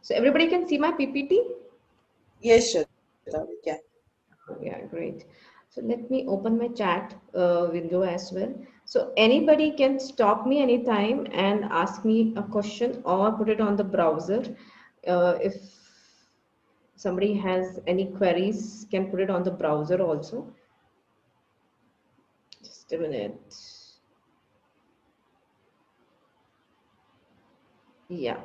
So everybody can see my PPT? Yes, Shweta, we can. Yeah, great. So let me open my chat window as well. So anybody can stop me anytime and ask me a question or put it on the browser. If somebody has any queries, can put it on the browser also. Just a minute. Yeah.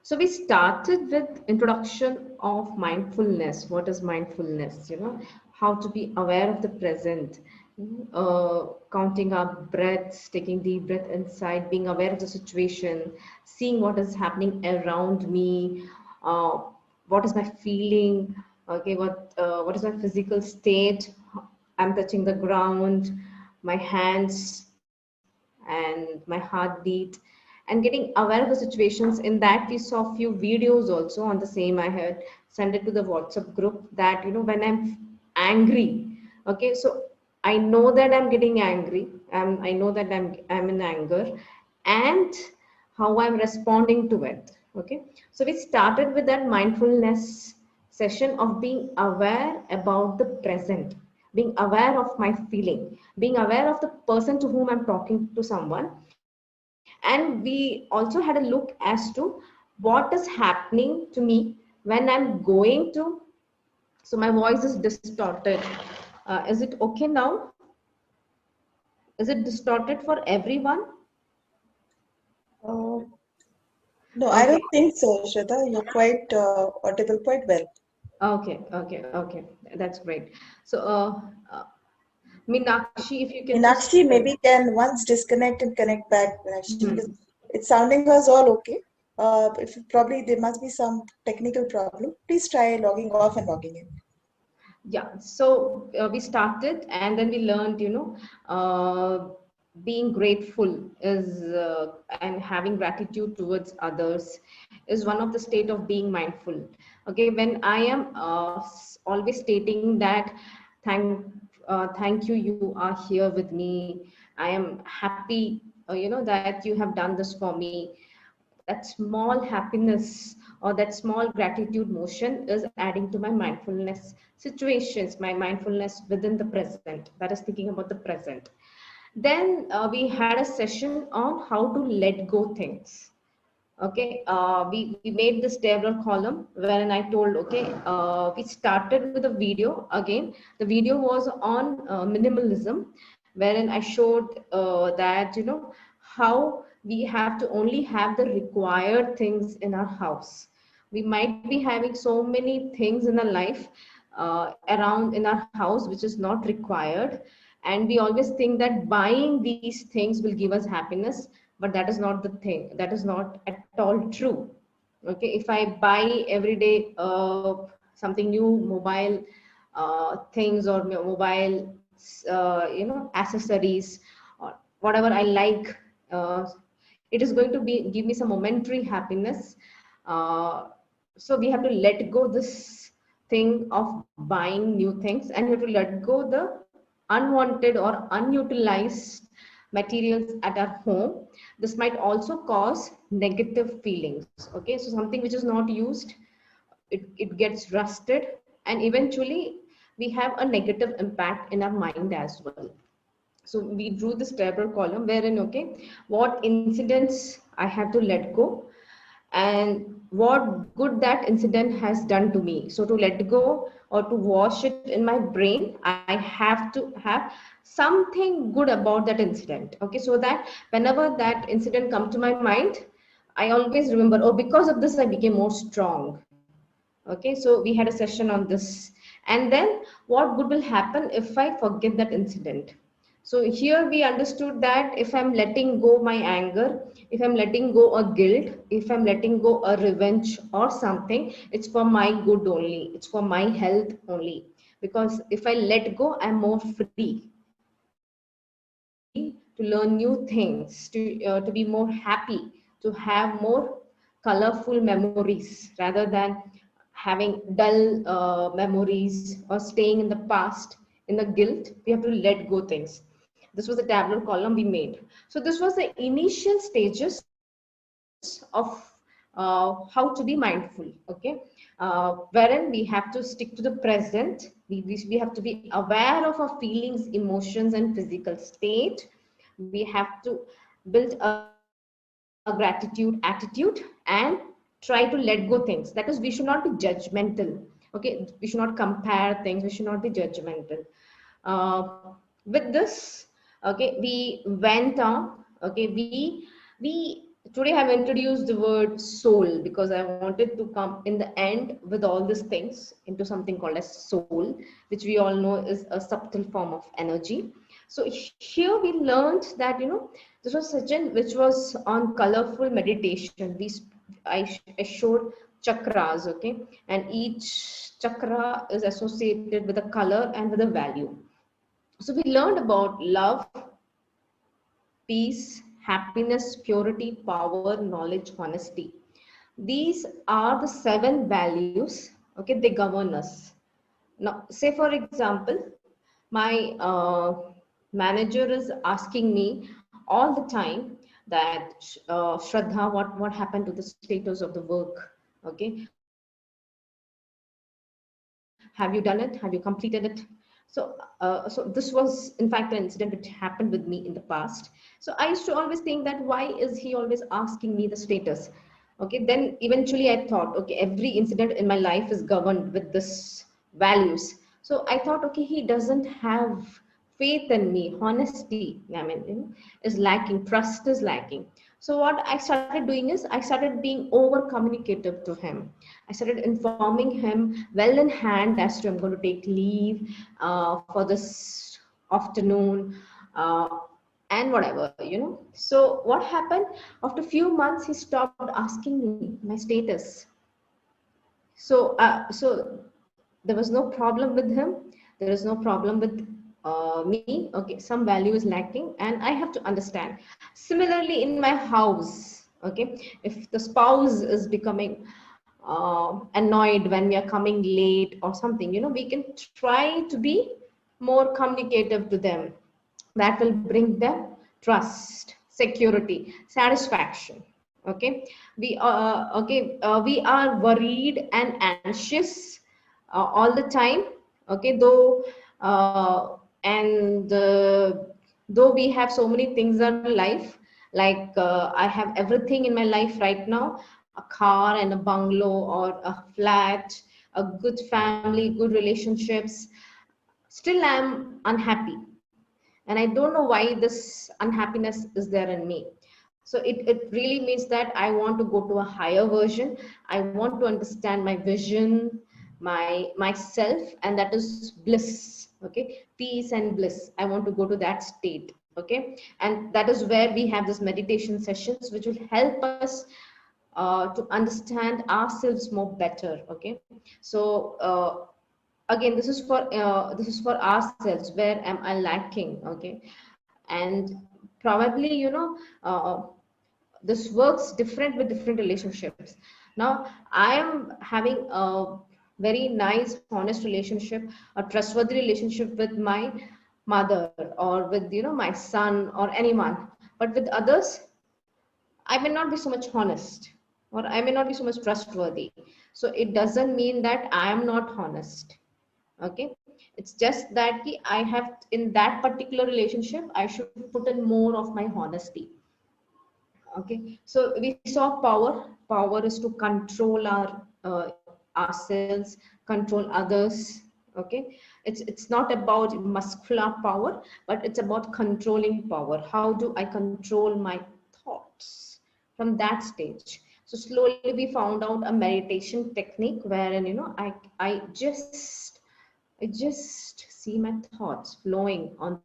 So we started with introduction of mindfulness. What is mindfulness? How to be aware of the present, counting our breaths, taking deep breath inside, being aware of the situation, seeing what is happening around me, uh, what is my feeling, okay, what is my physical state? I'm touching the ground, my hands, and my heartbeat, and getting aware of the situations. In that, we saw few videos also on the same. I had sent it to the WhatsApp group that when I'm angry, okay, so I know that I'm getting angry, I know that I'm in anger, and how I'm responding to it. Okay, so we started with that mindfulness session of being aware about the present, being aware of my feeling, being aware of the person to whom I'm talking to someone. And we also had a look as to what is happening to me when I'm going to. So my voice is distorted. Is it okay now? Is it distorted for everyone? Uh, no, I Okay, don't think so, Shweta. You're quite audible quite well. okay. That's great. So, Meenakshi, if you can just. Meenakshi maybe can once disconnect and connect back, Meenakshi, because Hmm. it's sounding us all okay. If probably there must be some technical problem. Please try logging off and logging in. Yeah, so we started and then we learned, being grateful is and having gratitude towards others is one of the state of being mindful. Okay, when I am always stating that thank you, you are here with me. I am happy, that you have done this for me. That small happiness or that small gratitude motion is adding to my mindfulness situations, my mindfulness within the present, that is thinking about the present. Then we had a session on how to let go things. Okay, we made this tabular column wherein I told, okay, we started with a video again. The video was on minimalism, wherein I showed that, how we have to only have the required things in our house. We might be having so many things in our life around in our house which is not required, and we always think that buying these things will give us happiness, but that is not the thing. That is not at all true. Okay, if I buy every day something new, mobile things, or mobile accessories, or whatever I like, uh, it is going to be give me some momentary happiness. uh, so we have to let go this thing of buying new things, and we have to let go the unwanted or unutilized materials at our home. This might also cause negative feelings. Okay, so something which is not used, it gets rusted, and eventually we have a negative impact in our mind as well. So we drew this tabular column wherein, okay, what incidents I have to let go, and what good that incident has done to me. So to let go or to wash it in my brain, I have to have something good about that incident. Okay, so that whenever that incident come to my mind, I always remember, oh, because of this I became more strong. Okay, so we had a session on this. And then what good will happen if I forget that incident? So here we understood that if I'm letting go my anger, if I'm letting go a guilt, if I'm letting go a revenge or something, it's for my good only. It's for my health only. Because if I let go, I'm more free to learn new things, to be more happy, to have more colorful memories rather than having dull memories or staying in the past in the guilt. We have to let go things. This was the tabular column we made. So this was the initial stages of how to be mindful. Okay, wherein we have to stick to the present. We have to be aware of our feelings, emotions, and physical state. We have to build a gratitude attitude and try to let go things. That is, we should not be judgmental. Okay, we should not compare things, we should not be judgmental. With this, okay, we went on. Okay, we today have introduced the word soul because I wanted to come in the end with all these things into something called as soul, which we all know is a subtle form of energy. So here we learned that, this was Sachin, which was on colorful meditation. I showed chakras, okay, and each chakra is associated with a color and with a value. So we learned about love, peace, happiness, purity, power, knowledge, honesty. These are the 7 values, okay, they govern us. Now, say for example, my manager is asking me all the time that, Shraddha, what happened to the status of the work? Okay, have you done it? Have you completed it? So this was in fact an incident which happened with me in the past. So I used to always think that why is he always asking me the status? Okay, then eventually I thought, okay, every incident in my life is governed with this values. So I thought, okay, he doesn't have faith in me, honesty, I mean, is lacking, trust is lacking. So what I started doing is I started being over communicative to him. I started informing him well in hand as to I'm going to take leave for this afternoon, and whatever, So what happened? After a few months, he stopped asking me my status. So there was no problem with him. There is no problem with me. Okay, some value is lacking, and I have to understand. Similarly, in my house, okay, if the spouse is becoming annoyed when we are coming late or something, we can try to be more communicative to them. That will bring them trust, security, satisfaction. Okay, we are worried and anxious all the time. Okay, and though we have so many things in life, like I have everything in my life right now, a car and a bungalow or a flat, a good family, good relationships. Still I'm unhappy, and I don't know why this unhappiness is there in me. So it really means that I want to go to a higher version. I want to understand my vision, myself, and that is bliss. Okay, peace and bliss. I want to go to that state. Okay, and that is where we have this meditation sessions which will help us to understand ourselves more better. Okay, so again, this is for ourselves. Where am I lacking? Okay, and probably, this works different with different relationships. Now I am having a very nice, honest relationship, a trustworthy relationship with my mother, or with, my son, or anyone. But with others, I may not be so much honest, or I may not be so much trustworthy. So it doesn't mean that I am not honest. Okay, it's just that I have, in that particular relationship, I should put in more of my honesty. Okay, so we saw power is to control ourselves, control others. Okay, it's not about muscular power, but it's about controlling power. How do I control my thoughts from that stage? So slowly we found out a meditation technique wherein, I just see my thoughts flowing on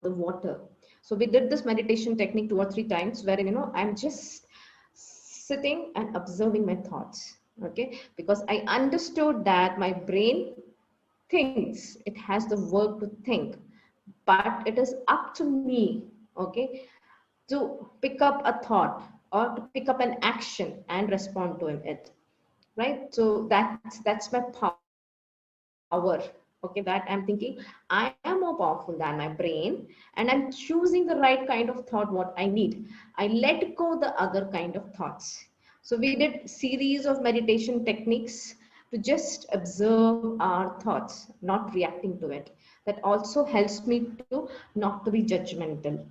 the water. So we did this meditation technique 2 or 3 times, wherein, I'm just sitting and observing my thoughts. Okay, because I understood that my brain thinks, it has the work to think, but it is up to me, okay, to pick up a thought or to pick up an action and respond to it. Right, so that's my power. Okay, Okay, that I'm thinking I am more powerful than my brain, and I'm choosing the right kind of thought what I need. I let go the other kind of thoughts. So we did series of meditation techniques to just observe our thoughts, not reacting to it. That also helps me to not to be judgmental.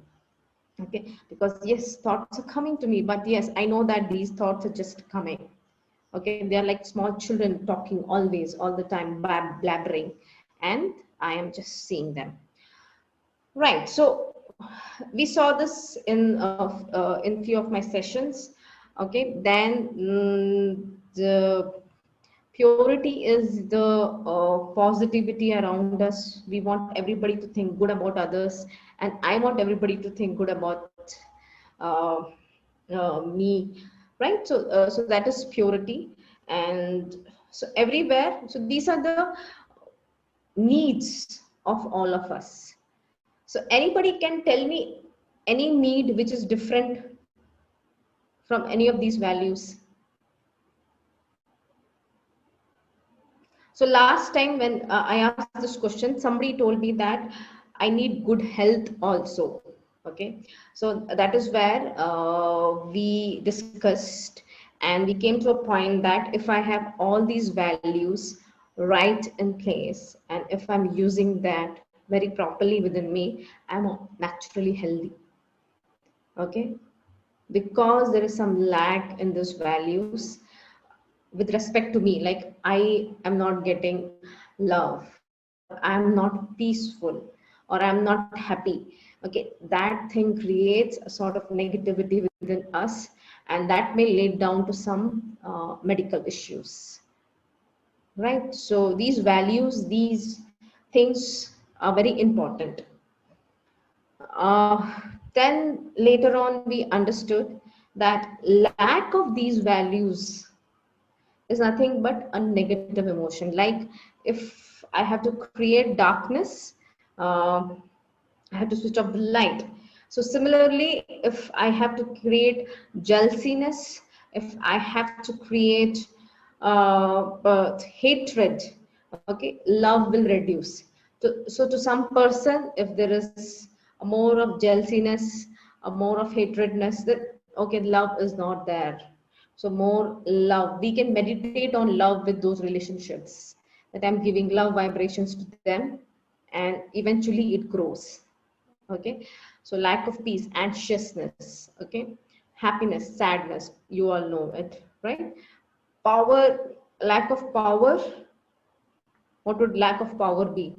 Okay, because yes, thoughts are coming to me, but yes, I know that these thoughts are just coming. Okay, they are like small children talking always, all the time, blabbering, and I am just seeing them. Right. So we saw this in few of my sessions. Okay, then the purity is the positivity around us. We want everybody to think good about others, and I want everybody to think good about uh, me, right? So that is purity. And so everywhere, so these are the needs of all of us. So anybody can tell me any need which is different from any of these values. So last time when I asked this question, somebody told me that I need good health also. Okay, so that is where we discussed, and we came to a point that if I have all these values right in place, and if I'm using that very properly within me, I'm naturally healthy. Okay, because there is some lack in these values with respect to me, like I am not getting love, or I'm not peaceful, or I'm not happy. Okay, that thing creates a sort of negativity within us, and that may lead down to some medical issues, right? So these values, these things are very important. uh, then later on we understood that lack of these values is nothing but a negative emotion. Like if I have to create darkness, uh, I have to switch off the light. So similarly, if I have to create jealousiness, if I have to create hatred, okay, love will reduce. So to some person, if there is a more of jealousiness, a more of hatredness, that okay, love is not there. So more love, we can meditate on love with those relationships, that I'm giving love vibrations to them, and eventually it grows. Okay, so lack of peace, anxiousness, okay, happiness, sadness, you all know it, right? Power, lack of power. What would lack of power be?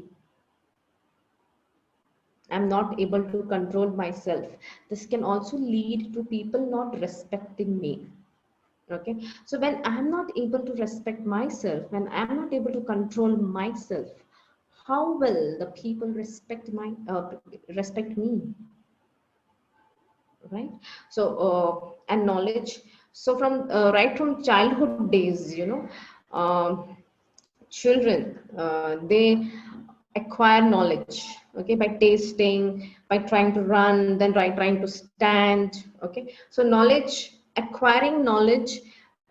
I'm not able to control myself. This can also lead to people not respecting me. Okay, so when I'm not able to respect myself, when I'm not able to control myself, how will the people respect me? Right? So and knowledge. So from right from childhood days, children, they acquire knowledge, okay, by tasting, by trying to run, then trying to stand. Okay, so knowledge, acquiring knowledge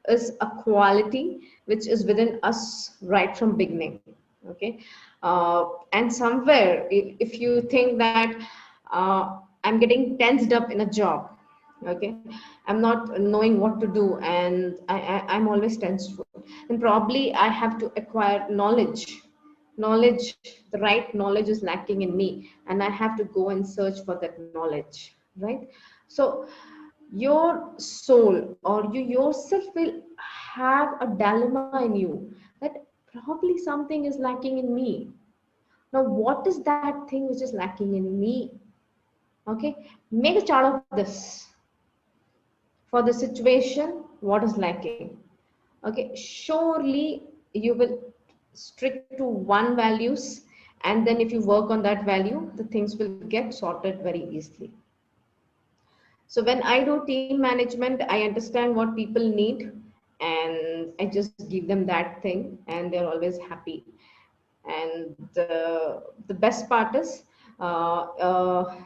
is a quality which is within us right from beginning. Okay, and somewhere if you think that I'm getting tensed up in a job, okay, I'm not knowing what to do, and I'm always tensed, then probably I have to acquire knowledge. The right knowledge is lacking in me, and I have to go and search for that knowledge, right? So your soul or you yourself will have a dilemma in you, that probably something is lacking in me. Now what is that thing which is lacking in me? Okay, make a chart of this for the situation, what is lacking. Okay, surely you will stick to one values, and then if you work on that value, the things will get sorted very easily. So when I do team management, I understand what people need, and I just give them that thing, and they're always happy. And the best part is, uh, uh,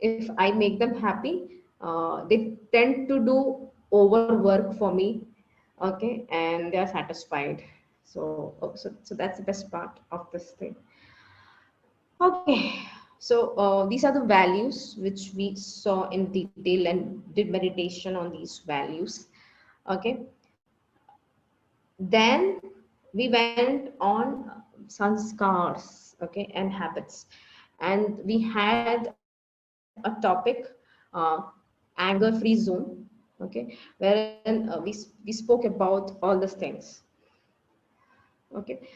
if I make them happy, they tend to do overwork for me, okay, and they are satisfied. So that's the best part of this thing. Okay, so these are the values which we saw in detail and did meditation on these values. Okay, then we went on sanskars, okay, and habits, and we had a topic, uh, anger-free zone, okay, wherein we spoke about all these things. Okay,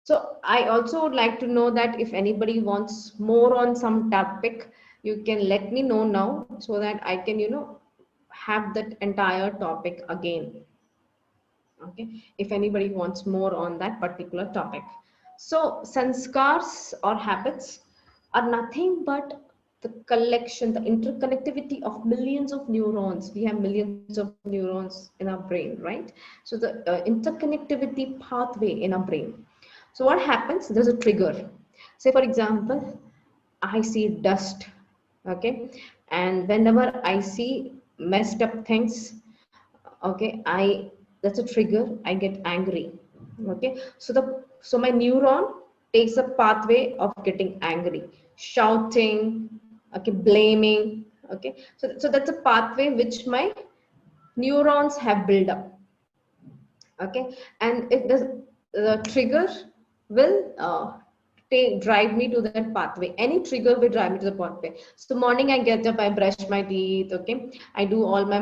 so I also would like to know that if anybody wants more on some topic, you can let me know now so that I can, have that entire topic again. Okay, if anybody wants more on that particular topic. So sanskars or habits are nothing but the collection, the interconnectivity of millions of neurons. We have millions of neurons in our brain, right? So the interconnectivity pathway in our brain. So what happens, there's a trigger. Say for example, I see dust, okay, and whenever I see messed up things, okay, that's a trigger, I get angry. Okay, so my neuron takes a pathway of getting angry, shouting, okay, blaming. Okay, so that's a pathway which my neurons have built up. Okay, and it does, the trigger will drive me to that pathway. Any trigger will drive me to the pathway. So morning I get up, I brush my teeth, okay, I do all my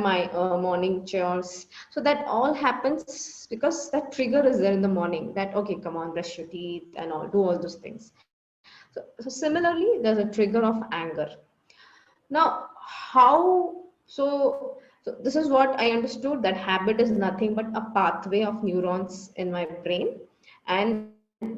morning chores. So that all happens because that trigger is there in the morning, that okay, come on, brush your teeth and all, do all those things. So similarly, there's a trigger of anger. Now, how so this is what I understood, that habit is nothing but a pathway of neurons in my brain, and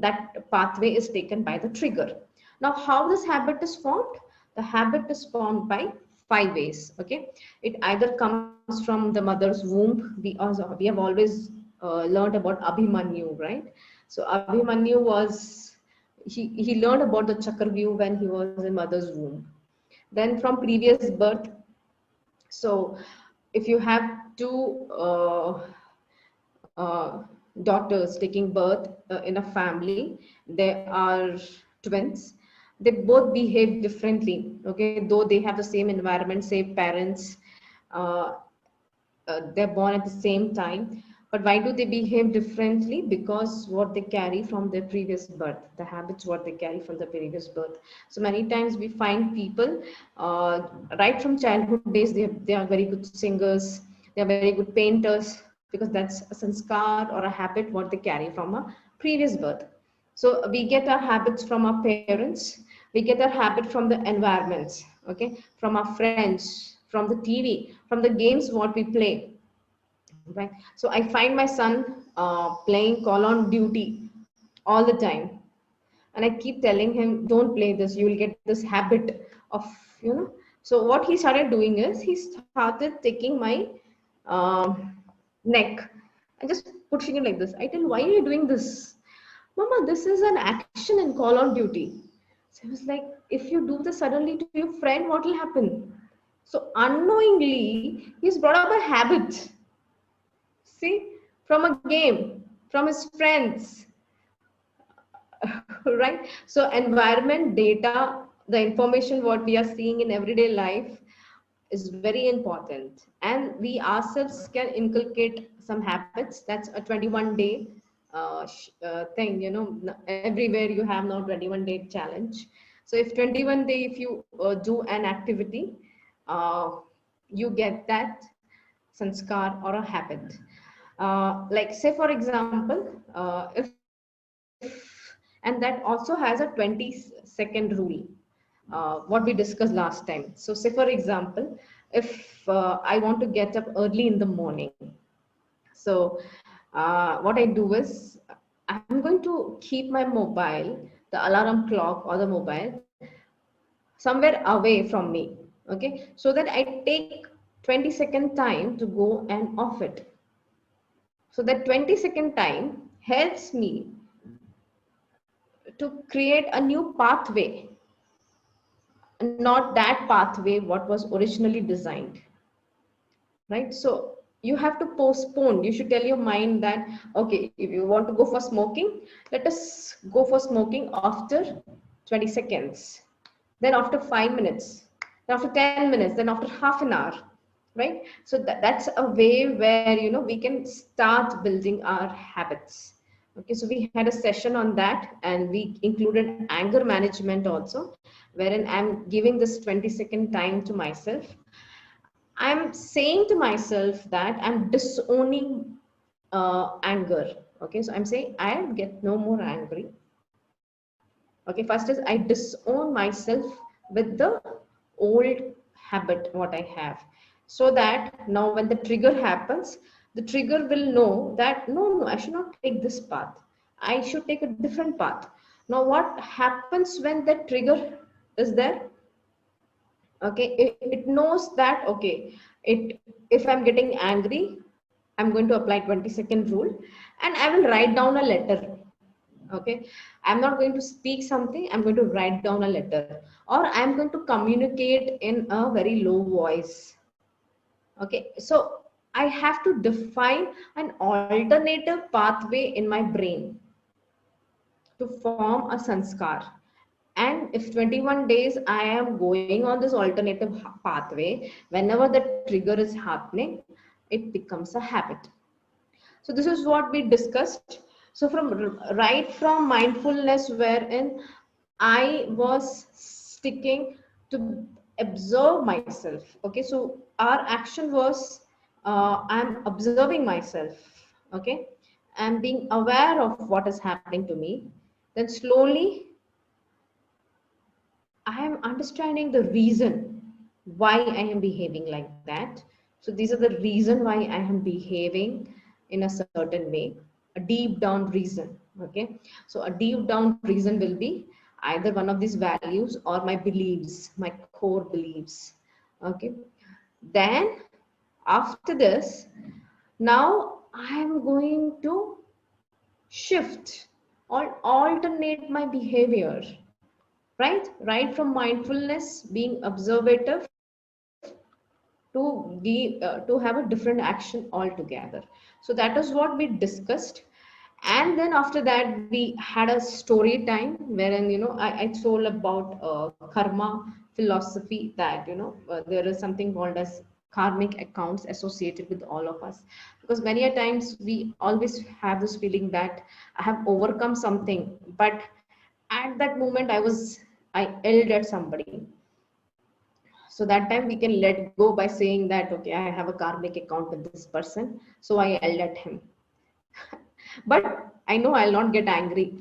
that pathway is taken by the trigger. Now, how this habit is formed? The habit is formed by 5 ways. Okay, it either comes from the mother's womb. We have always learned about Abhimanyu, right? So Abhimanyu was, he learned about the Chakravyuh when he was in mother's womb. Then from previous birth, so if you have two daughters taking birth in a family, they are twins, they both behave differently, okay, though they have the same environment, same parents, uh, they're born at the same time, but why do they behave differently? Because what they carry from their previous birth, the habits what they carry from the previous birth. So many times we find people, right from childhood days, they are very good singers, they are very good painters, because that's a sanskar or a habit what they carry from a previous birth. So we get our habits from our parents, we get our habit from the environments, okay, from our friends, from the TV, from the games what we play, right? So I find my son playing Call on Duty all the time, and I keep telling him, don't play this, you will get this habit of, you know. So what he started doing is, he started taking my neck and just pushing it like this. I tell, why are you doing this? Mama, this is an action in Call on Duty. So I was like, if you do this suddenly to your friend, what will happen? So unknowingly, he's brought up a habit. See, from a game, from his friends, right? So environment, data, the information what we are seeing in everyday life is very important, and we ourselves can inculcate some habits. That's a 21-day thing, you know. Everywhere you have now 21-day challenge. So if 21 day, if you do an activity, uh, you get that sanskar or a habit. Like say for example, if, and that also has a 20-second rule, what we discussed last time. So say for example, if I want to get up early in the morning, so what I do is, I'm going to keep my mobile, the alarm clock or the mobile, somewhere away from me, okay, so that I take 20-second time to go and off it. So that 20-second time helps me to create a new pathway, not that pathway what was originally designed, right? So you have to postpone, you should tell your mind that, okay, if you want to go for smoking, let us go for smoking after 20 seconds, then after 5 minutes, then after 10 minutes, then after half an hour, right? So that's a way where, you know, we can start building our habits. Okay, so we had a session on that, and we included anger management also, wherein I'm giving this 20-second time to myself. I'm saying to myself that I'm disowning anger. Okay, so I'm saying I'll get no more angry. Okay, first is I disown myself with the old habit what I have, so that now when the trigger happens, the trigger will know that no, I should not take this path. I should take a different path. Now, what happens when the trigger is there? Okay, it knows that, okay, it if I'm getting angry, I'm going to apply 20-second rule, and I will write down a letter. Okay, I'm not going to speak something, I'm going to write down a letter, or I'm going to communicate in a very low voice. Okay, so I have to define an alternative pathway in my brain to form a sanskar. And if 21 days I am going on this alternative pathway, whenever the trigger is happening, it becomes a habit. So this is what we discussed. So right from mindfulness, wherein I was sticking to observe myself. Okay, so our action was, I'm observing myself. Okay, I'm being aware of what is happening to me. Then slowly I am understanding the reason why I am behaving like that. So these are the reason why I am behaving in a certain way, a deep down reason. Okay. So a deep down reason will be either one of these values or my beliefs, my core beliefs. Okay. Then after this, now I am going to shift or alternate my behavior, right from mindfulness, being observative, to have a different action altogether. So that is what we discussed. And then after that, we had a story time wherein, you know, I told about karma philosophy, that, you know, there is something called as karmic accounts associated with all of us, because many a times we always have this feeling that I have overcome something, but at that moment I yelled at somebody. So that time we can let go by saying that, okay, I have a karmic account with this person, so I yelled at him. But I know I'll not get angry.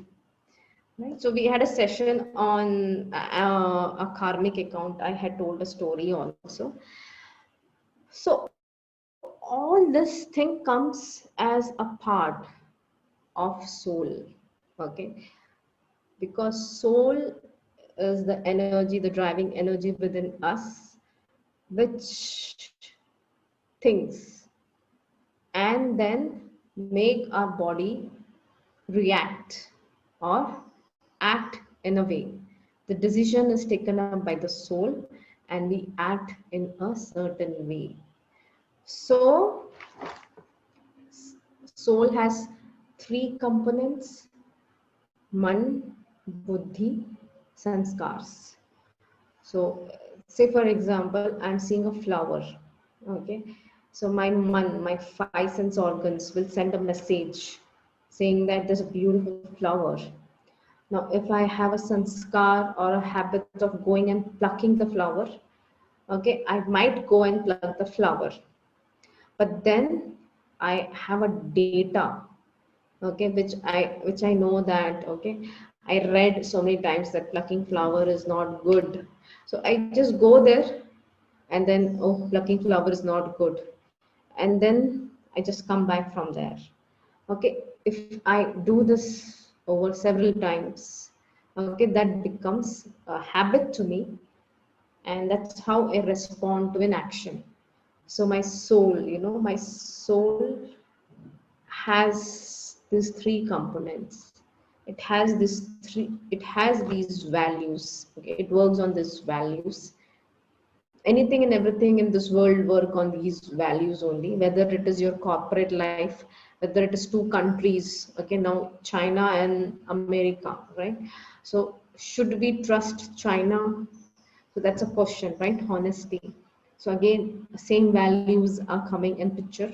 Right? So we had a session on a karmic account. I had told a story also. So all this thing comes as a part of soul. Okay, because soul is the energy, the driving energy within us, which thinks and then make our body react or act in a way. The decision is taken up by the soul, and we act in a certain way. So soul has three components: man, buddhi, sanskars. So say for example, I'm seeing a flower. Okay, so my man, my five sense organs will send a message saying that there's a beautiful flower. Now, if I have a sanskar or a habit of going and plucking the flower, okay, I might go and pluck the flower. But then I have a data, okay, which I know that, okay, I read so many times that plucking flower is not good. So I just go there, and then, oh, plucking flower is not good. And then I just come back from there. Okay, if I do this over several times, okay, that becomes a habit to me, and that's how I respond to an action. So my soul, you know, my soul has these three components. It has these values. Okay, it works on these values. Anything and everything in this world work on these values only, whether it is your corporate life, whether it is two countries, okay, now China and America, right? So should we trust China? So that's a question, right? Honesty. So again, same values are coming in picture.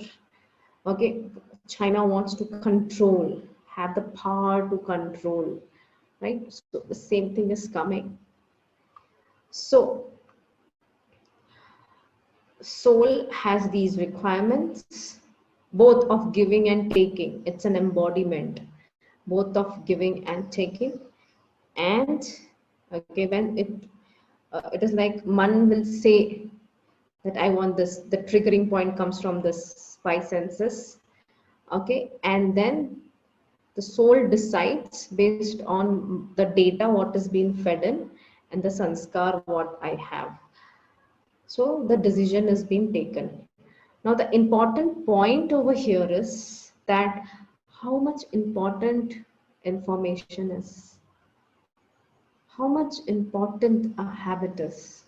Okay, China wants to control, have the power to control, right? So the same thing is coming. So soul has these requirements, both of giving and taking. It's an embodiment, both of giving and taking. And okay, when it is like man will say that I want this. The triggering point comes from this five senses. Okay, and then the soul decides based on the data what is being fed in and the sanskar what I have. So the decision is being taken. Now the important point over here is that how much important information is, how much important a habit is.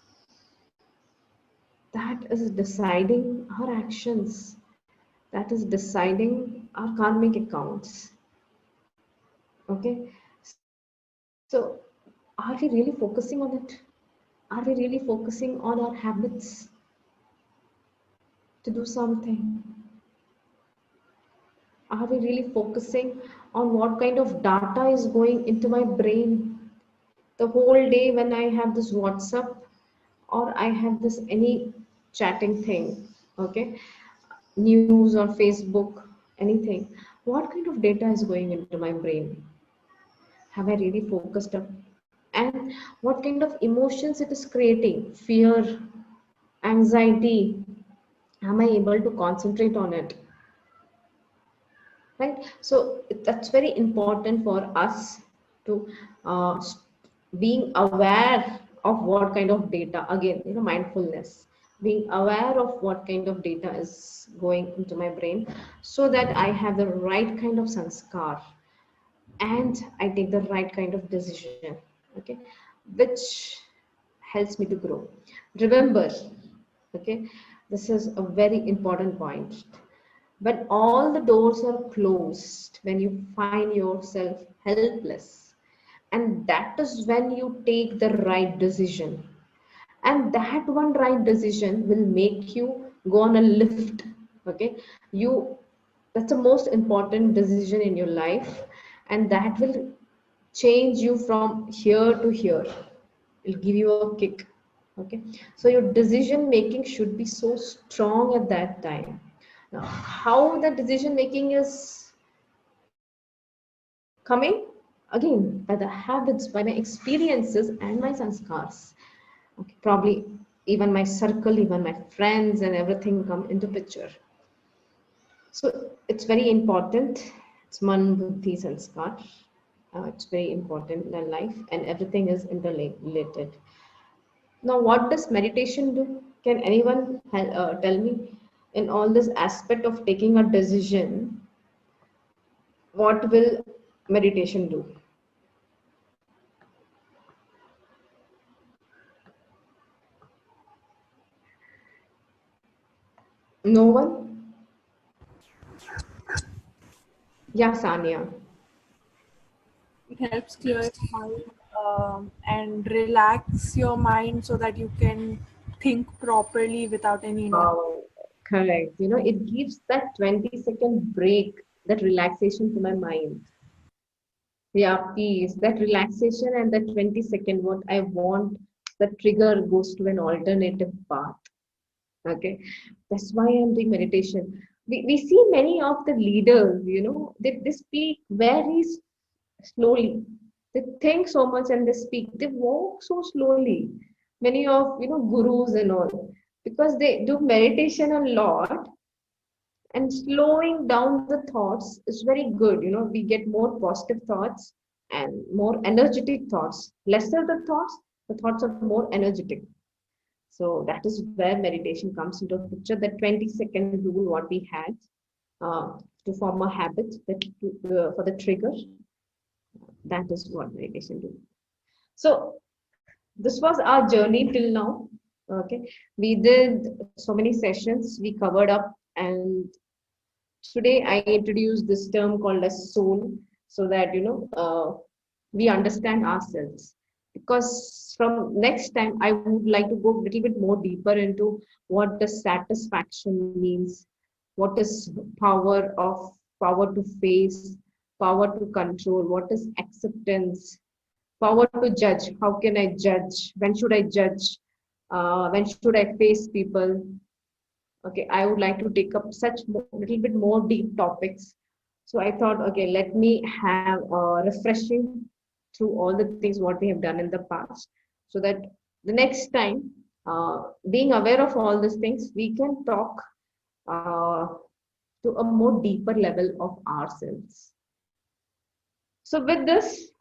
That is deciding our actions, that is deciding our karmic accounts. Okay, so are we really focusing on it? Are we really focusing on our habits to do something? Are we really focusing on what kind of data is going into my brain the whole day when I have this WhatsApp or I have this any chatting thing? Okay, news or Facebook, anything. What kind of data is going into my brain? Have I really focused up? And what kind of emotions it is creating? Fear, anxiety. Am I able to concentrate on it? Right? So that's very important for us to being aware of what kind of data. Again, mindfulness. Being aware of what kind of data is going into my brain, so that I have the right kind of sanskar and I take the right kind of decision, okay, which helps me to grow. Remember, okay, this is a very important point. When all the doors are closed, when you find yourself helpless, and that is when you take the right decision. And that one right decision will make you go on a lift. Okay, you that's the most important decision in your life, and that will change you from here to here. It'll give you a kick. Okay, so your decision making should be so strong at that time. Now, how the decision making is coming? Again, by the habits, by my experiences and my sanskars. Okay, probably even my circle, even my friends and everything come into picture. So it's very important. It's man, buddhi, sanskar. It's very important in our life, and everything is interrelated. Now, what does meditation do? Can anyone tell me, in all this aspect of taking a decision, what will meditation do? No one? Yeah, Sania. It helps clear your mind and relax your mind so that you can think properly without any interruption. Correct. It gives that 20-second break, that relaxation to my mind. Yeah, peace, that relaxation and that 20-second, what I want, the trigger goes to an alternative path. Okay. That's why I'm doing meditation. We see many of the leaders, they speak very slowly. They think so much and they speak. They walk so slowly. Many of, gurus and all, because they do meditation a lot, and slowing down the thoughts is very good. We get more positive thoughts and more energetic thoughts. Lesser the thoughts are more energetic. So that is where meditation comes into the picture. The 20-second rule what we had to form a habit, that for the trigger, that is what meditation do. So this was our journey till now. Okay, we did so many sessions, we covered up, and today I introduced this term called as soul, so that we understand ourselves. because from next time I would like to go a little bit more deeper into what does satisfaction means, what is power to face, power to control, what is acceptance, power to judge. How can I judge? When should I judge? When should I face people? Okay, I would like to take up such little bit more deep topics. So I thought, okay, let me have a refreshing through all the things what we have done in the past, so that the next time, being aware of all these things, we can talk uh, to a more deeper level of ourselves. So with this,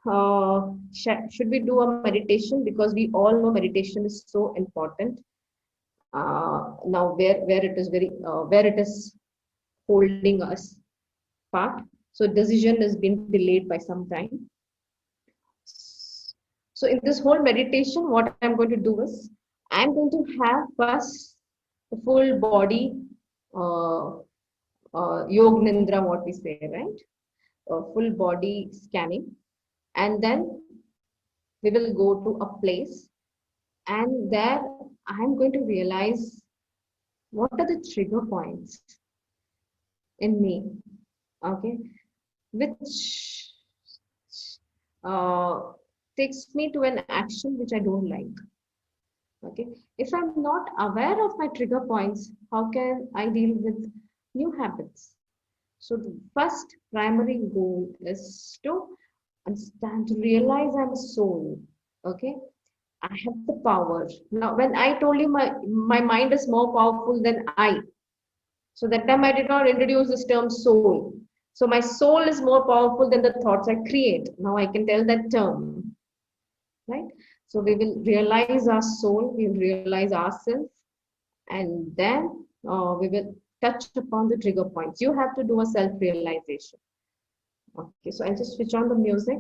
should we do a meditation? Because we all know meditation is so important. Now, where it is where it is holding us part. So decision has been delayed by some time. So in this whole meditation, what I'm going to do is I'm going to have first the full body yog nindra, what we say, right? Full body scanning, and then we will go to a place, and there I'm going to realize what are the trigger points in me, okay, which uh, takes me to an action which I don't like. Okay, if I'm not aware of my trigger points, how can I deal with new habits? So the first primary goal is to understand, to realize I'm a soul. Okay, I have the power. Now, when I told you my mind is more powerful than I, so that time I did not introduce this term soul. So my soul is more powerful than the thoughts I create. Now I can tell that term, right? So we will realize our soul, we will realize ourselves, and then we will touch upon the trigger points. You have to do a self-realization. Okay, so I'll just switch on the music.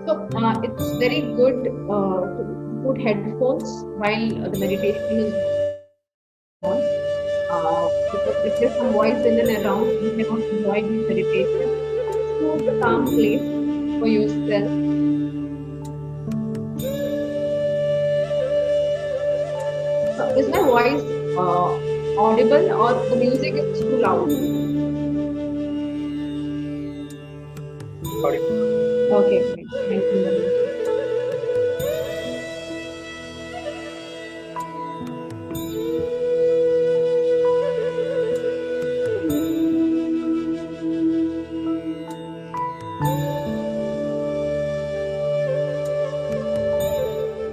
So it's very good to put headphones while the meditation is on, because if there's some voice in and around, you cannot enjoy this meditation. Choose a calm place for yourself. Is my voice audible, or the music is too loud? Okay, great. Thank you very much.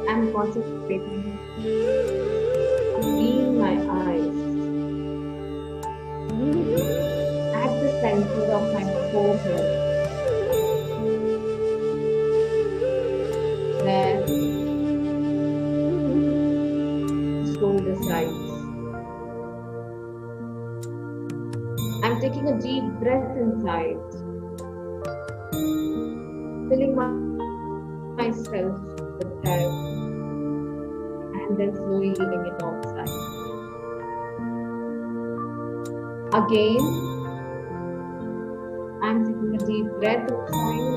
I'm concentrating, seeing my eyes at the center of my forehead, where the soul resides. I'm taking a deep breath inside, filling myself with air, and then slowly leaving it outside. Again, I'm taking a deep breath inside.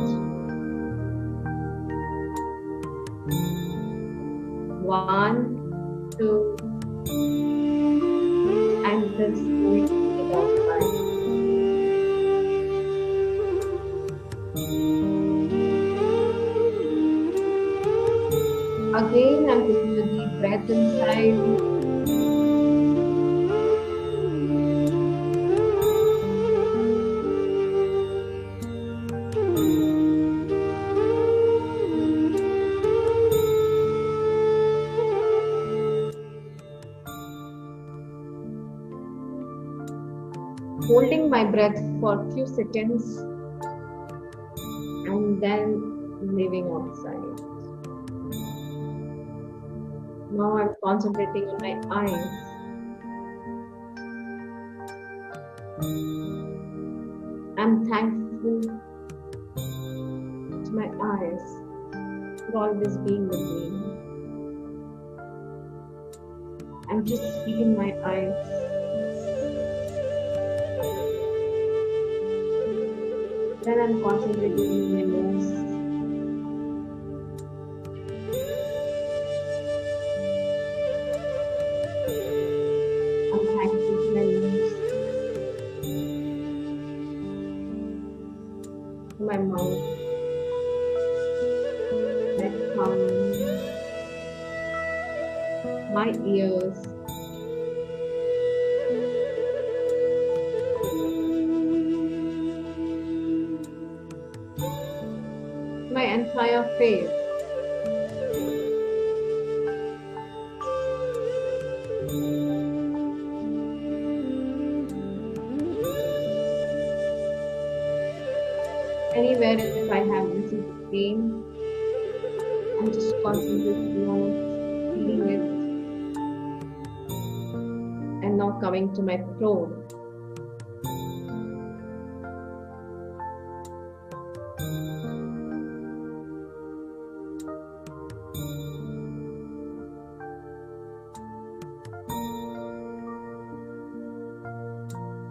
One, two, and then slowly leaving it outside. Again, I'm taking a deep breath inside. Holding my breath for a few seconds and then leaving outside. Now I'm concentrating on my eyes. I'm thankful to my eyes for always being with me. I'm just feeling my eyes. Then I'm concentrating on my nose. I'm thankful to my nose, to my mouth, my tongue, my ears, my entire face. Anywhere if I have little pain, I'm just concentrating on it, feeling it, and now coming to my throat.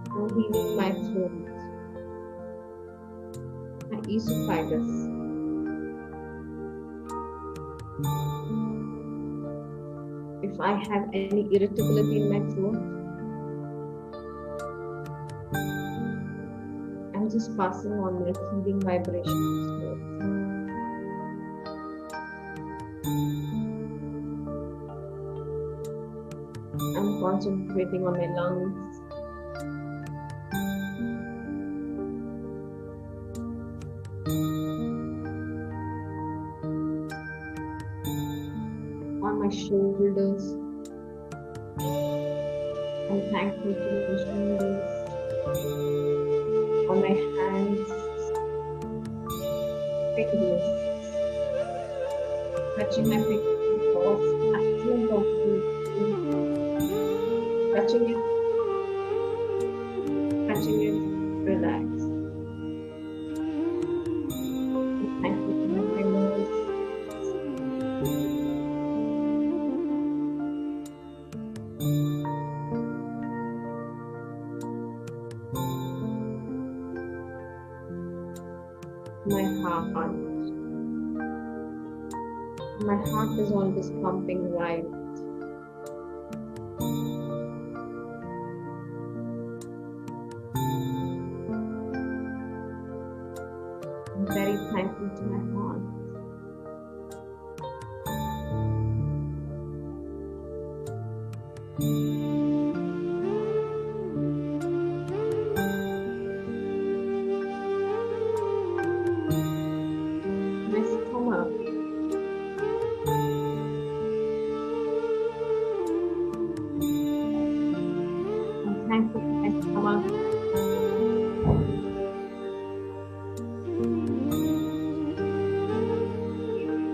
Now healing my throat, my esophagus, if I have any irritability in my throat, I'm just passing on my healing vibrations to it. I'm concentrating on my lungs, on my shoulders. I'm thankful to my shoulders, on my hands, fingers, touching my fingers, pause, maximum possible, touching it, relax. I'm thankful to my fingers, my heart. My heart is always pumping right. I'm very thankful to my heart. My stomach. I'm thankful for my stomach.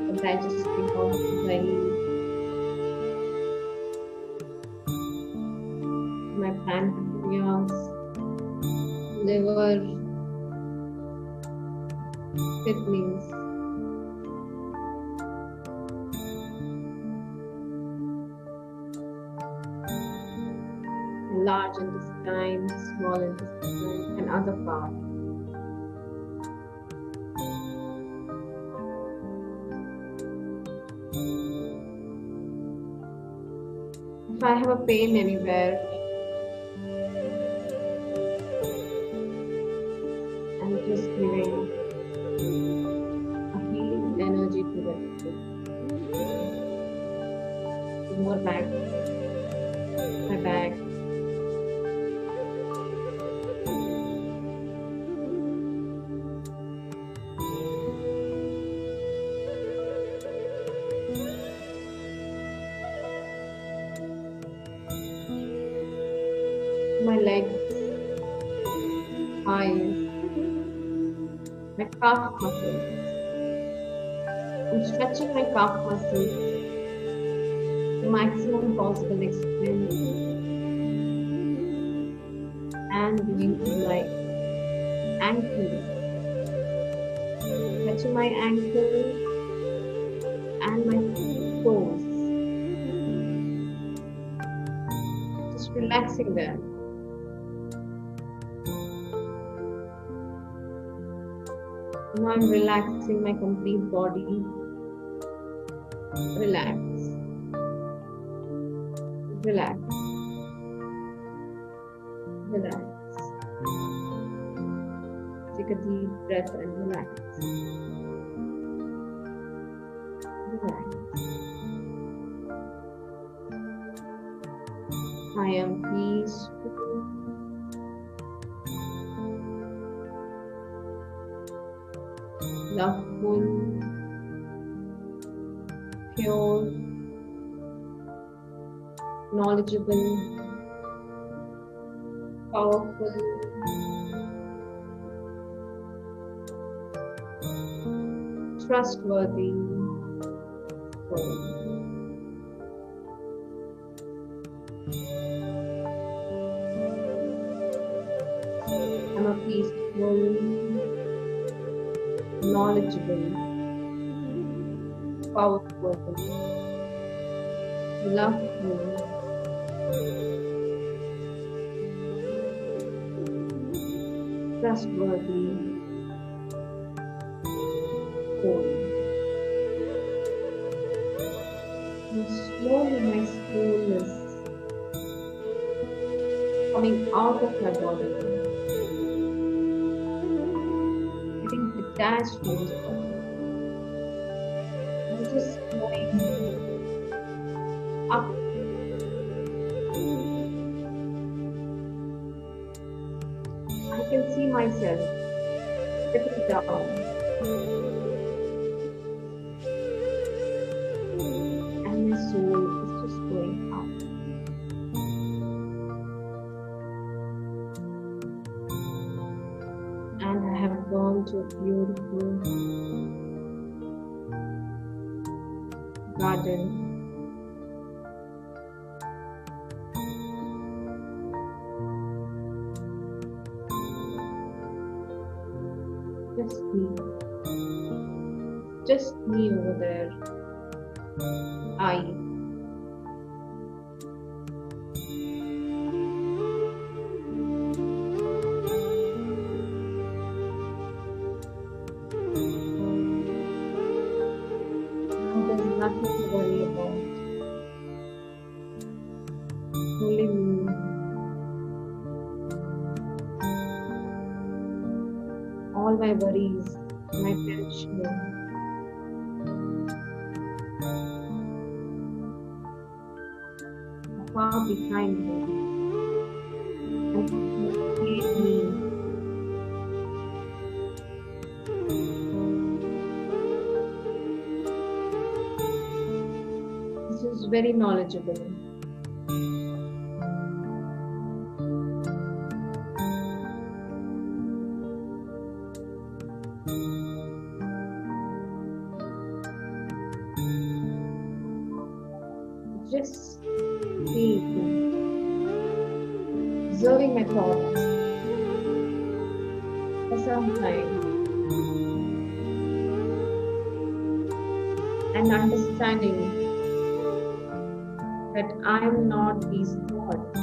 The digestive organs, my pancreas, liver, kidneys, large intestine, small intestine, and other parts. If I have a pain anywhere, I'm just giving a healing energy to it. More back, my back, my legs, eyes, my calf muscles. I'm stretching my calf muscles to maximum possible extent and going to my ankle, stretching my ankle and my toes. relaxing them. Now I'm relaxing my complete body. Relax. Relax. Relax. Take a deep breath and relax. Relax. I am peaceful. Loveful. Pure. Knowledgeable. Powerful. Trustworthy. I'm a peaceful, knowledgeable, powerful, loveful, trustworthy, whole. And slowly my soul is coming out of my body, getting detached from this body. I'm just going up. I can see myself stepping down, and my soul is just going up. And I have gone to a beautiful garden. Just me over there. There's nothing to worry about. Only me. All my worries, my tension, far behind me. And complete me. This is very knowledgeable. Just being, observing my thoughts for some time and understanding that I am not these thoughts.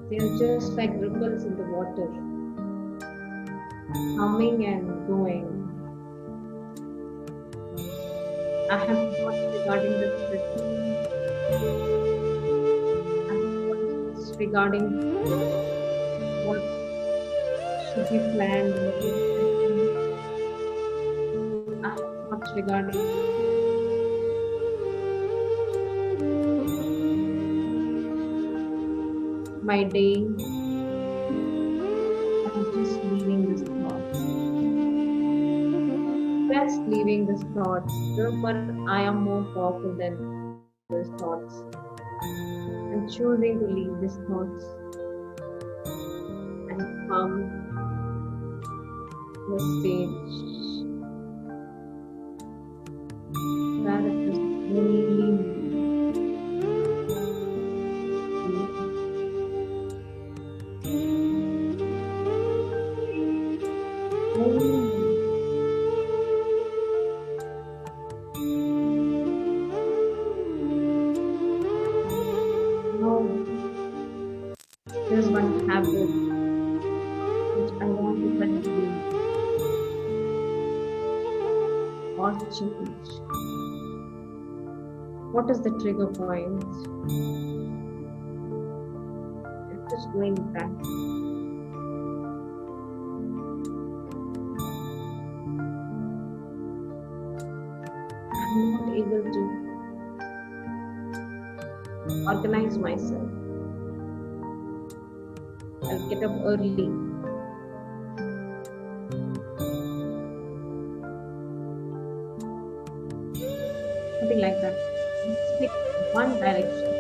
They are just like ripples in the water, coming and going. I have thoughts regarding the future. I have thoughts regarding what should be planned. I have thoughts regarding my day. I'm just leaving these thoughts. Just leaving these thoughts. Remember, I am more powerful than those thoughts. I'm choosing to leave these thoughts and come to a stage where it is only me. habit which I want to continue or change? What is the trigger point? It's just going back. I'm not able to organize myself. I'll get up early. Something like that. Stick one direction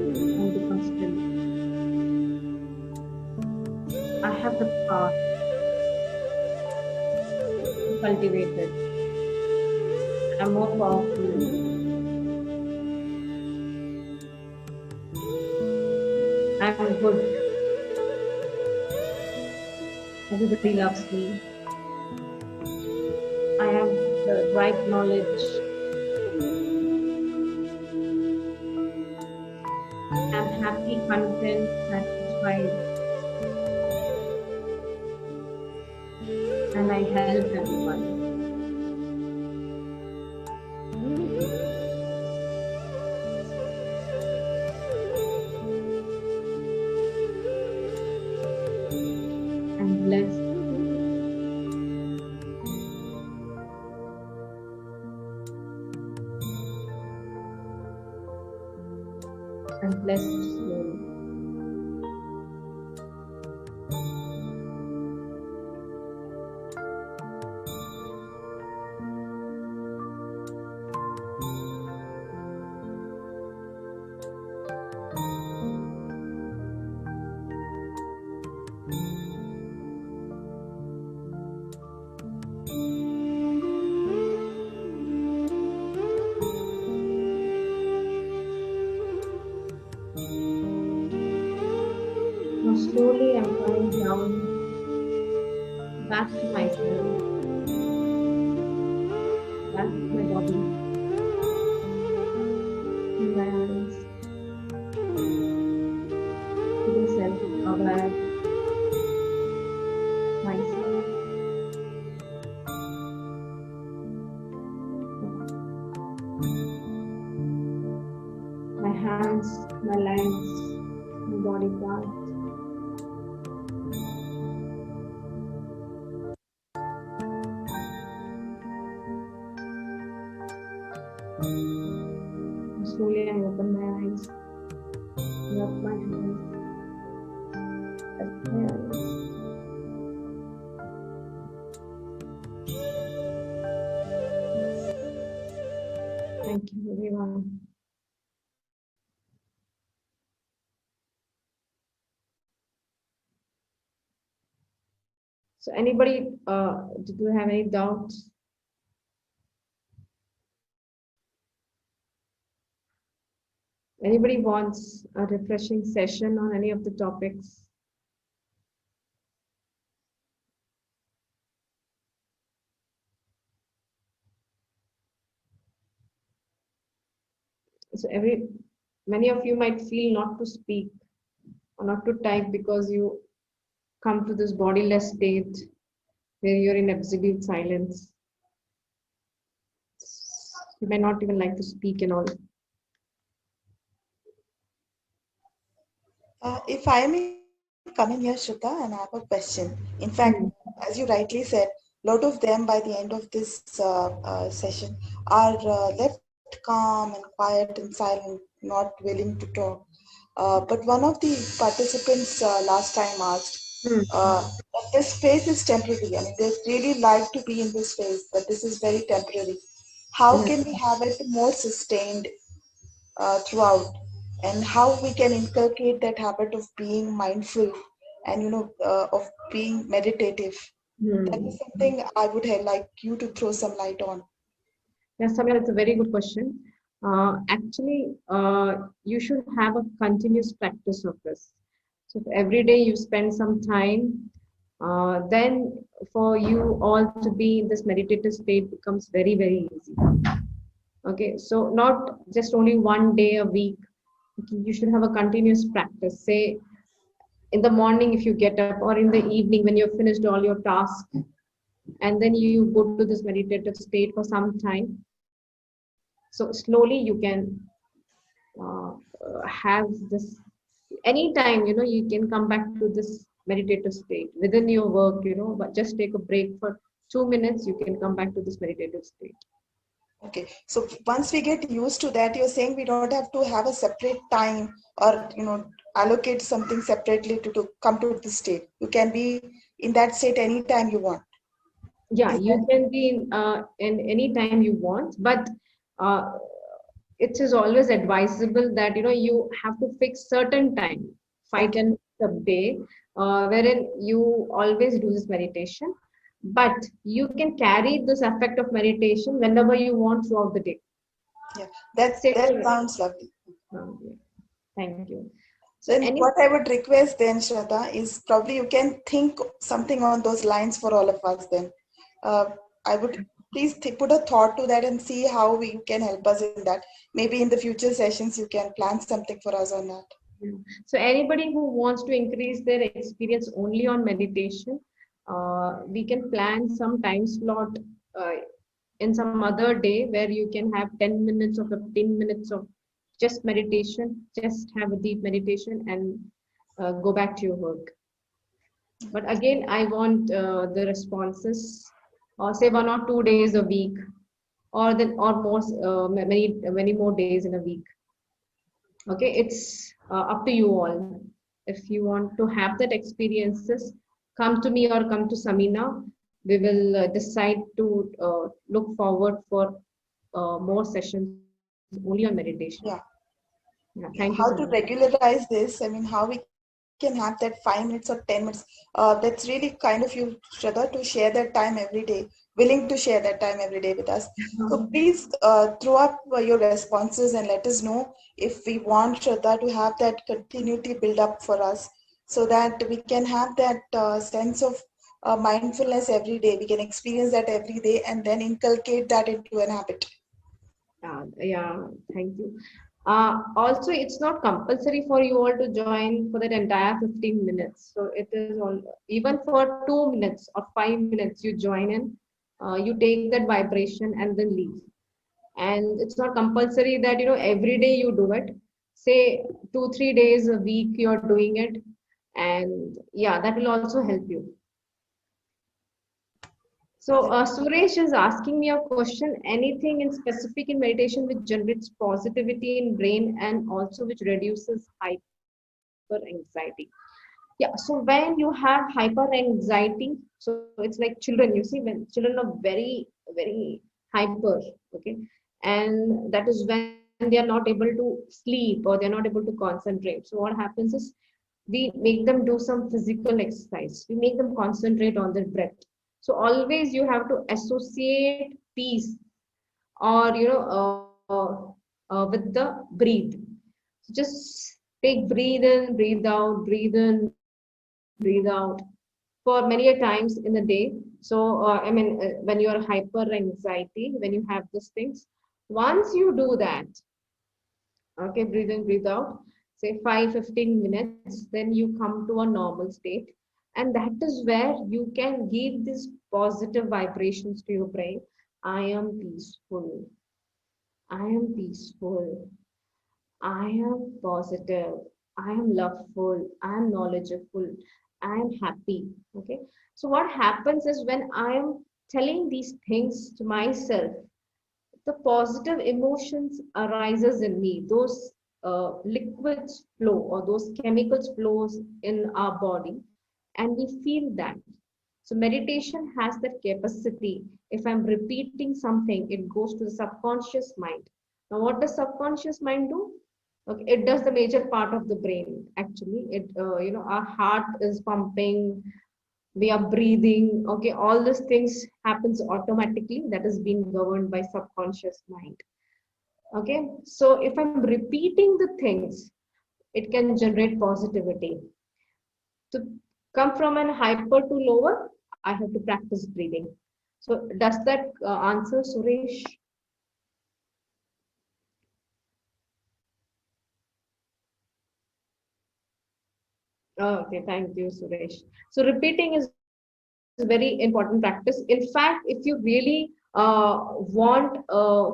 and become still. I have the power to cultivate it. I'm more powerful. I'm good. Everybody loves me. I have the right knowledge. I'm happy, content, satisfied, and I help everyone. I'm blessed. I'm blessed slowly. Now slowly I'm coming down back to myself, back to my body, to my eyes, feeling self-aware of myself. My hands, my legs, my body parts. Slowly I open my eyes, rub my hands, touch my eyes. Thank you, everyone. So anybody, do you have any doubts? Anybody wants a refreshing session on any of the topics? So many of you might feel not to speak or not to type because you come to this bodiless state where you're in absolute silence. You may not even like to speak and all. If I may come in here, Shruta, and I have a question. In fact, as you rightly said, a lot of them by the end of this session are left calm and quiet and silent, not willing to talk. But one of the participants last time asked that this phase is temporary. I mean, they really like to be in this phase, but this is very temporary. How can we have it more sustained throughout, and how we can inculcate that habit of being mindful and of being meditative? That is something I would like you to throw some light on. Yes, Samir, it's a very good question. Actually, you should have a continuous practice of this. So if every day you spend some time, then for you all to be in this meditative state becomes very, very easy. Okay, so not just only one day a week You should have a continuous practice. Say in the morning if you get up, or in the evening when you've finished all your tasks, and then you go to this meditative state for some time. So slowly you can have this anytime, you can come back to this meditative state within your work, but just take a break for 2 minutes, you can come back to this meditative state. Okay, so once we get used to that, you're saying we don't have to have a separate time or allocate something separately to come to this state. You can be in that state anytime you want. Yeah, Is you that can be in any time you want, but uh, it is always advisable that you have to fix certain time, five okay? 10 minutes a day, wherein you always do this meditation, but you can carry this effect of meditation whenever you want throughout the day. Yeah, that Say that for sounds lovely. yeah, thank you. So Then any what I would request then, Shraddha, is probably you can think something on those lines for all of us then. Uh, I would please put a thought to that and see how we can help us in that. Maybe in the future sessions you can plan something for us on that. So anybody who wants to increase their experience only on meditation, we can plan some time slot uh, in some other day where you can have 10 minutes or 15 minutes of just meditation, just have a deep meditation and go back to your work. But again, I want the responses, or say 1 or 2 days a week, or more, many more days in a week. Okay, it's up to you all. If you want to have that experiences, come to me or come to Samina. We will decide to look forward for more sessions only on meditation. Yeah. Yeah, thank you so Yeah, much. how to regularize this? I mean, how we can have that 5 minutes or 10 minutes. That's really kind of you, Shraddha, to share that time every day, willing to share that time every day with us. So please throw up your responses and let us know if we want Shraddha to have that continuity build up for us so that we can have that sense of mindfulness every day. We can experience that every day and then inculcate that into an habit. Yeah, thank you. Also, it's not compulsory for you all to join for that entire 15 minutes. So it is all, even for 2 minutes or 5 minutes, you join in, you take that vibration and then leave. And it's not compulsory that every day you do it. Say 2 3 days a week you're doing it, and yeah, that will also help you. So, Suresh is asking me a question. Anything in specific in meditation which generates positivity in brain and also which reduces hyper anxiety? Yeah. So when you have hyper anxiety, so it's like children. You see, when children are very hyper, okay, and that is when they are not able to sleep or they are not able to concentrate. So what happens is we make them do some physical exercise. We make them concentrate on their breath. So always you have to associate peace, or with the breathe. So just take breathe in, breathe out, breathe in, breathe out for many a times in the day. So when you are hyper anxiety, when you have these things, once you do that, okay, breathe in, breathe out, say 5 15 minutes, then you come to a normal state. And that is where you can give these positive vibrations to your brain. I am peaceful, I am peaceful, I am positive, I am loveful, I am knowledgeable, I am happy. Okay, so what happens is when I am telling these things to myself, the positive emotions arises in me. Those liquids flow, or those chemicals flows in our body, and we feel that. So meditation has that capacity. If I'm repeating something, it goes to the subconscious mind. Now what does subconscious mind do? Okay, it does the major part of the brain. Actually, it our heart is pumping, we are breathing. Okay, all these things happens automatically, that is being governed by subconscious mind. Okay, so if I'm repeating the things, it can generate positivity. To come from an hyper to lower, I have to practice breathing. So does that answer, Suresh? Okay, thank you, Suresh. So repeating is very important practice. In fact, if you really want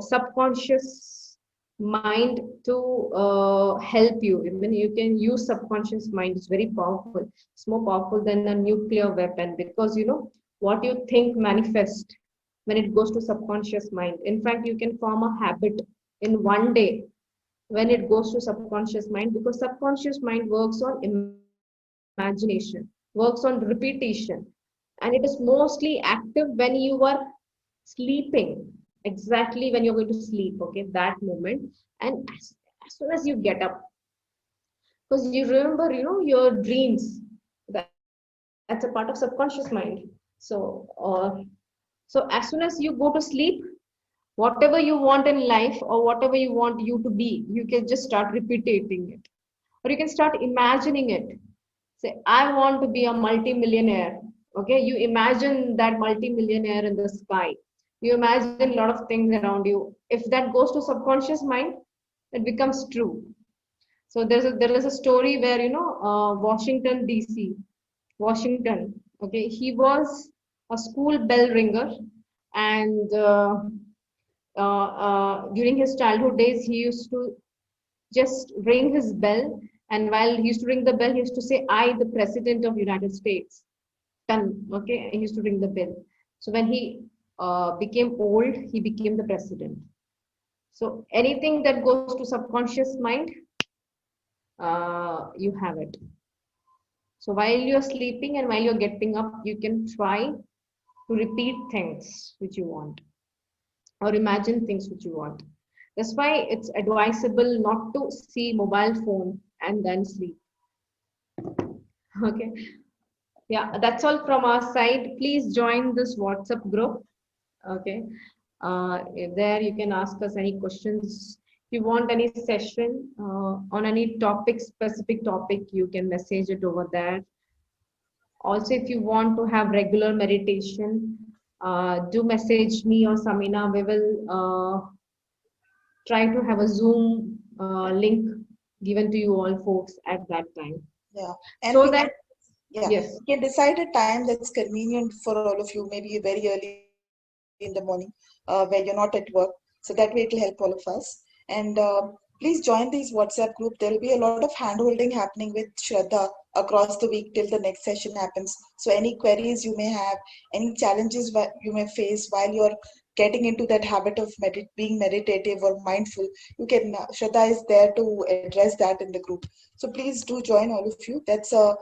subconscious mind to help you, I mean, you can use subconscious mind. It's very powerful. It's more powerful than a nuclear weapon, because what you think manifest when it goes to subconscious mind. In fact, you can form a habit in one day when it goes to subconscious mind, because subconscious mind works on imagination, works on repetition, and it is mostly active when you are sleeping, exactly when you're going to sleep, okay, that moment. And as soon as you get up, because you remember your dreams, that's a part of subconscious mind. So uh, so as soon as you go to sleep, whatever you want in life or whatever you want you to be, you can just start repeating it, or you can start imagining it. Say, I want to be a multi-millionaire. Okay, you imagine that multi-millionaire in the sky. You imagine a lot of things around you. If that goes to subconscious mind, it becomes true. So there is a story where Washington DC, Washington. Okay, he was a school bell ringer, and during his childhood days, he used to just ring his bell, and while he used to ring the bell, he used to say, "I, the President of United States." Done. Okay, he used to ring the bell. So when he became old, he became the president. So anything that goes to subconscious mind, you have it. So while you're sleeping and while you're getting up, you can try to repeat things which you want, or imagine things which you want. That's why it's advisable not to see mobile phone and then sleep. Okay. Yeah, that's all from our side. Please join this WhatsApp group. Okay. There you can ask us any questions. If you want any session on any topic, specific topic, you can message it over there. Also, if you want to have regular meditation, do message me or Samina. We will try to have a Zoom link given to you all folks at that time. Yeah, and So that, yeah, yes. we can decide a time that's convenient for all of you, maybe very early in the morning, where you're not at work. So that way it'll help all of us. And please join these WhatsApp group. There'll be a lot of hand-holding happening with Shraddha across the week till the next session happens. So any queries you may have, any challenges you may face while you're getting into that habit of being meditative or mindful, you can, Shraddha is there to address that in the group. So please do join, all of you. That's a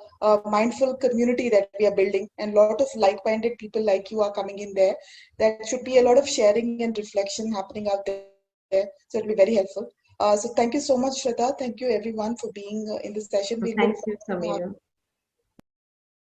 mindful community that we are building, and a lot of like-minded people like you are coming in there. There should be a lot of sharing and reflection happening out there. So it'll be very helpful. So thank you so much, Shraddha. Thank you everyone for being in this session. We look Thank you, forward to Samira.